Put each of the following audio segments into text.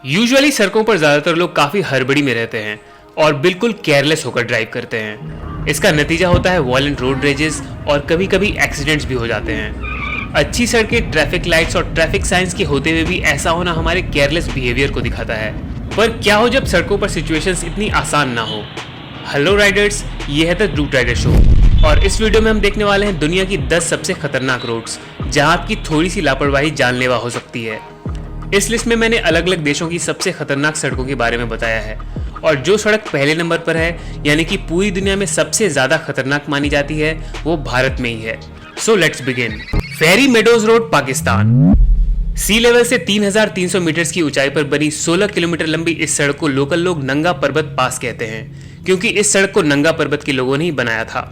Usually सड़कों पर ज्यादातर लोग काफी हड़बड़ी में रहते हैं और बिल्कुल केयरलेस होकर ड्राइव करते हैं। इसका नतीजा होता है वायलेंट रोड रेजेस और कभी कभी एक्सीडेंट्स भी हो जाते हैं। अच्छी सड़कें, ट्रैफिक लाइट्स और ट्रैफिक साइंस के होते हुए भी ऐसा होना हमारे केयरलेस बिहेवियर को दिखाता है। पर क्या हो जब सड़कों पर सिचुएशंस इतनी आसान ना हो। हेलो राइडर्स, ये है द रूट राइडर शो और इस वीडियो में हम देखने वाले हैं दुनिया की 10 सबसे खतरनाक रोड्स जहां आपकी थोड़ी सी लापरवाही जानलेवा हो सकती है। इस लिस्ट में मैंने अलग अलग देशों की सबसे खतरनाक सड़कों के बारे में बताया है और जो सड़क पहले नंबर पर है, यानी कि पूरी दुनिया में सबसे ज्यादा खतरनाक मानी जाती है, वो भारत में ही है। So let's begin. Fairy meadows road, Pakistan. Sea level से 3300 मीटर की ऊंचाई पर बनी 16 किलोमीटर लंबी इस सड़क को लोकल लोग नंगा पर्वत पास कहते हैं, क्योंकि इस सड़क को नंगा पर्वत के लोगों ने ही बनाया था।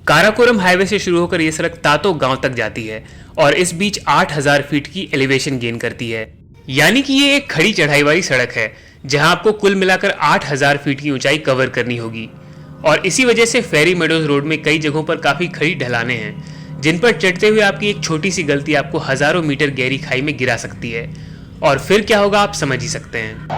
काराकोरम हाईवे से शुरू होकर यह सड़क तातो गांव तक जाती है और इस बीच 8000 फीट की एलिवेशन गेन करती है, यानी कि ये एक खड़ी चढ़ाई वाली सड़क है जहां आपको कुल मिलाकर 8000 फीट की ऊंचाई कवर करनी होगी। और इसी वजह से फेरी मेडोज रोड में कई जगहों पर काफी खड़ी ढलानें हैं जिन पर चढ़ते हुए आपकी एक छोटी सी गलती आपको हजारों मीटर गहरी खाई में गिरा सकती है। और फिर क्या होगा आप समझ ही सकते हैं।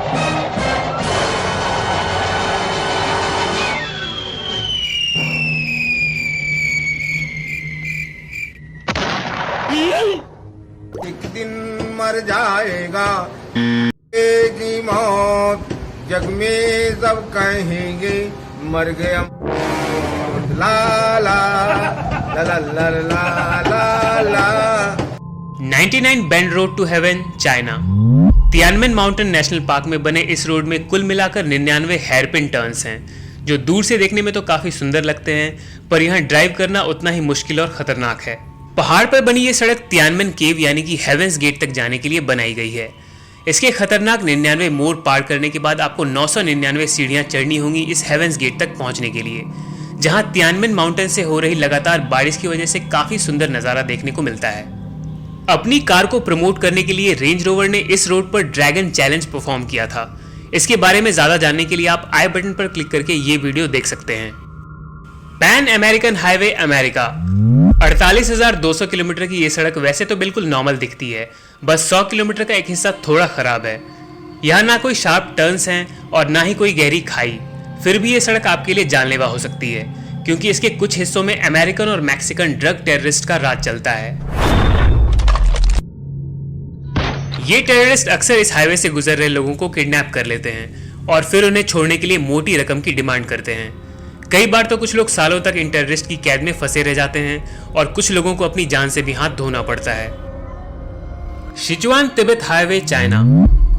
एक दिन मर जाएगा की मौत, जग में सब कहेंगे मर गया। ला ला ला ला ला ला ला ला। 99 bend road to heaven, China. Tianmen mountain national park में बने इस रोड में कुल मिलाकर 99 हेयरपिन टर्न्स हैं, जो दूर से देखने में तो काफी सुंदर लगते हैं, पर यहाँ ड्राइव करना उतना ही मुश्किल और खतरनाक है। पहाड़ पर बनी ये सड़क तियानमेन केव यानी कि हेवेंस गेट तक जाने के लिए बनाई गई है। इसके खतरनाक 99 मोड़ पार करने के बाद आपको 999 सीढ़ियां चढ़नी होंगी इस हेवेंस गेट तक पहुंचने के लिए, जहां तियानमेन माउंटेन से हो रही लगातार बारिश की वजह से काफी सुंदर नजारा देखने को मिलता है। अपनी कार को प्रमोट करने के लिए रेंज रोवर ने इस रोड पर ड्रैगन चैलेंज परफॉर्म किया था। इसके बारे में ज्यादा जानने के लिए आप आई बटन पर क्लिक करके ये वीडियो देख सकते हैं। Pan American highway, America. 48,200 kilometre की ये सड़क वैसे तो बिल्कुल नॉर्मल दिखती है, बस 100 किलोमीटर का एक हिस्सा थोड़ा खराब है। यहाँ ना कोई शार्प टर्न्स हैं और ना ही कोई गहरी खाई, फिर भी ये सड़क आपके लिए जानलेवा हो सकती है, क्योंकि इसके कुछ हिस्सों में अमेरिकन और मैक्सिकन ड्रग टेररिस्ट का राज चलता है। ये टेररिस्ट अक्सर इस हाईवे से गुजर रहे लोगों को किडनैप कर लेते हैं और फिर उन्हें छोड़ने के लिए मोटी रकम की डिमांड करते हैं। कई बार तो कुछ लोग सालों तक इन टेररिस्ट की कैद में फंसे रह जाते हैं और कुछ लोगों को अपनी जान से भी हाथ धोना पड़ता है। Sichuan Tibet highway, China.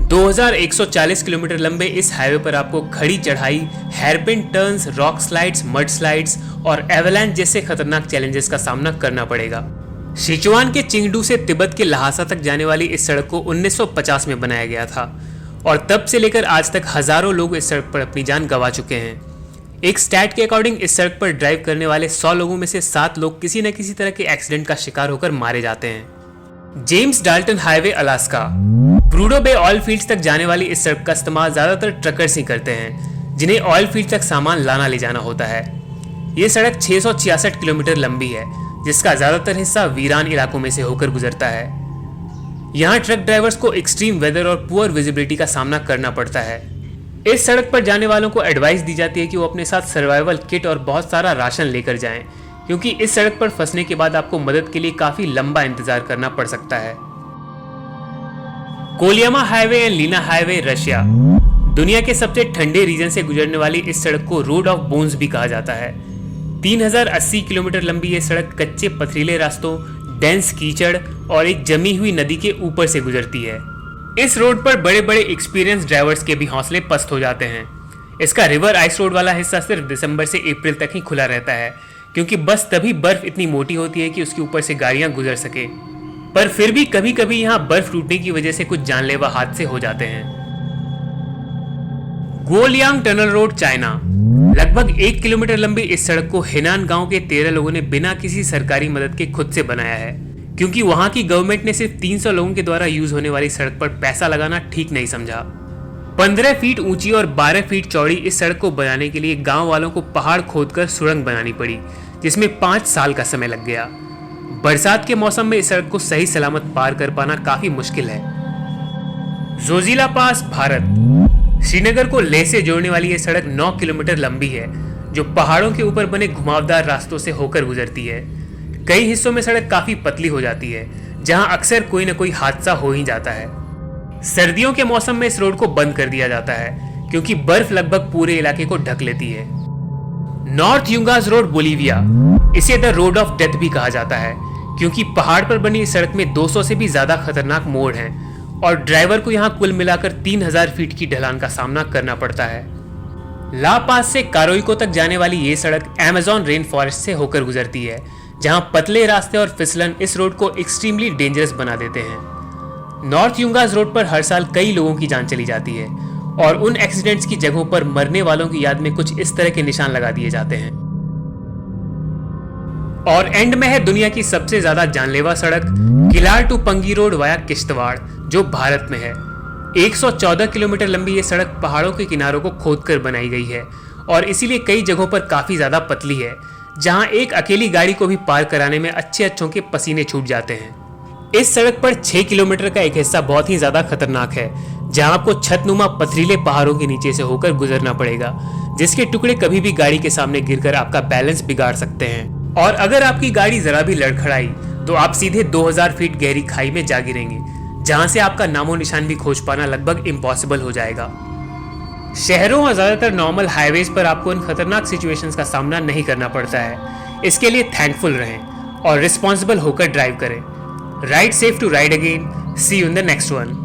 2140 kilometre लंबे इस हाईवे पर आपको खड़ी चढ़ाई, hairpin turns, rock slides, mud slides और एवलांच जैसे खतरनाक चैलेंजेस का सामना करना पड़ेगा। सिचुआन के चिंगडू से तिब्बत के लहासा तक जाने वाली इस सड़क को 1950 में बनाया गया था और तब से लेकर आज तक हजारों लोग इस सड़क पर अपनी जान गंवा चुके हैं। एक स्टैट के अकॉर्डिंग इस सड़क पर ड्राइव करने वाले 100 लोगों में से 7 लोग किसी न किसी तरह के एक्सीडेंट का शिकार होकर मारे जाते हैं। James Dalton highway, Alaska. Prudhoe Bay oil fields तक जाने वाली इस सड़क का इस्तेमाल ज्यादातर ट्रकर्स ही करते हैं, जिन्हें ऑयल फील्ड तक सामान लाना ले जाना होता है। ये सड़क 666 किलोमीटर लंबी है, जिसका ज्यादातर हिस्सा वीरान इलाकों में से होकर गुजरता है। यहाँ ट्रक ड्राइवर्स को एक्सट्रीम वेदर और पुअर विजिबिलिटी का सामना करना पड़ता है। इस सड़क पर जाने वालों को एडवाइस दी जाती है कि वो अपने साथ सर्वाइवल किट और बहुत सारा राशन लेकर जाएं, क्योंकि इस सड़क पर फंसने के बाद आपको मदद के लिए काफी लंबा इंतजार करना पड़ सकता है। Kolyma highway and Lena highway, Russia. दुनिया के सबसे ठंडे रीजन से गुजरने वाली इस सड़क को रोड ऑफ बोन्स भी कहा जाता है। 3080 किलोमीटर लंबी ये सड़क कच्चे पथरीले रास्तों, डेंस कीचड़ और एक जमी हुई नदी के ऊपर से गुजरती है। इस रोड पर बड़े बड़े एक्सपीरियंस ड्राइवर्स के भी हौसले पस्त हो जाते हैं। इसका रिवर आइस रोड वाला हिस्सा सिर्फ दिसंबर से अप्रैल तक ही खुला रहता है, क्योंकि बस तभी बर्फ इतनी मोटी होती है कि उसके ऊपर से गाड़ियां गुजर सके। पर फिर भी कभी कभी यहाँ बर्फ टूटने की वजह से कुछ जानलेवा हादसे हो जाते हैं। गोलियांग टनल रोड, चाइना। लगभग 1 किलोमीटर लंबी इस सड़क को हेनान गांव के 13 लोगों ने बिना किसी सरकारी मदद के खुद से बनाया है, क्योंकि वहां की गवर्नमेंट ने सिर्फ 300 लोगों के द्वारा यूज होने वाली सड़क पर पैसा लगाना ठीक नहीं समझा। 15 फीट ऊंची और 12 फीट चौड़ी इस सड़क को बनाने के लिए गांव वालों को पहाड़ खोदकर सुरंग बनानी पड़ी, जिसमें 5 साल का समय लग गया। बरसात के मौसम में इस सड़क को सही सलामत पार कर पाना काफी मुश्किल है। जोजिला पास, भारत। श्रीनगर को लेह से जोड़ने वाली ये सड़क 9 किलोमीटर लंबी है, जो पहाड़ों के ऊपर बने घुमावदार रास्तों से होकर गुजरती है। कई हिस्सों में सड़क काफी पतली हो जाती है, जहां अक्सर कोई न कोई हादसा हो ही जाता है। सर्दियों के मौसम में इस रोड को बंद कर दिया जाता है, क्योंकि बर्फ लगभग पूरे इलाके को ढक लेती है। नॉर्थ युंगास रोड, बोलीविया, इसे द रोड ऑफ डेथ भी कहा जाता है, क्योंकि पहाड़ पर बनी इस सड़क में 200 से भी ज्यादा खतरनाक मोड़ हैं और ड्राइवर को यहाँ कुल मिलाकर 3000 फीट की ढलान का सामना करना पड़ता है। ला पास से कारोइको तक जाने वाली ये सड़क अमेज़न रेन फॉरेस्ट से होकर गुजरती है, जहां पतले रास्ते और फिसलन इस रोड को एक्सट्रीमली डेंजरस बना देते हैं। नॉर्थ युंगास रोड पर हर साल कई लोगों की जान चली जाती है और उन एक्सीडेंट्स की जगहों पर मरने वालों की याद में कुछ इस तरह के निशान लगा दिए जाते हैं। और एंड में है दुनिया की सबसे ज्यादा जानलेवा सड़क, Kilar to Pangi road via Kishtwar, जो भारत में है। 114 किलोमीटर लंबी ये सड़क पहाड़ों के किनारों को खोदकर बनाई गई है और इसीलिए कई जगहों पर काफी ज्यादा पतली है, जहां एक अकेली गाड़ी को भी पार कराने में अच्छे अच्छों के पसीने छूट जाते हैं। इस सड़क पर 6 किलोमीटर का एक हिस्सा बहुत ही ज्यादा खतरनाक है, जहां आपको छतनुमा पथरीले पहाड़ों के नीचे से होकर गुजरना पड़ेगा, जिसके टुकड़े कभी भी गाड़ी के सामने गिरकर आपका बैलेंस बिगाड़ सकते हैं। और अगर आपकी गाड़ी जरा भी लड़खड़ाई तो आप सीधे 2000 फीट गहरी खाई में जा गिरेंगे, जहां से आपका नामो निशान भी खोज पाना लगभग इम्पॉसिबल हो जाएगा। शहरों और ज्यादातर नॉर्मल हाईवेज पर आपको इन खतरनाक सिचुएशंस का सामना नहीं करना पड़ता है। इसके लिए थैंकफुल रहें और रिस्पॉन्सिबल होकर ड्राइव करें। Ride safe to ride again. See you in the next one.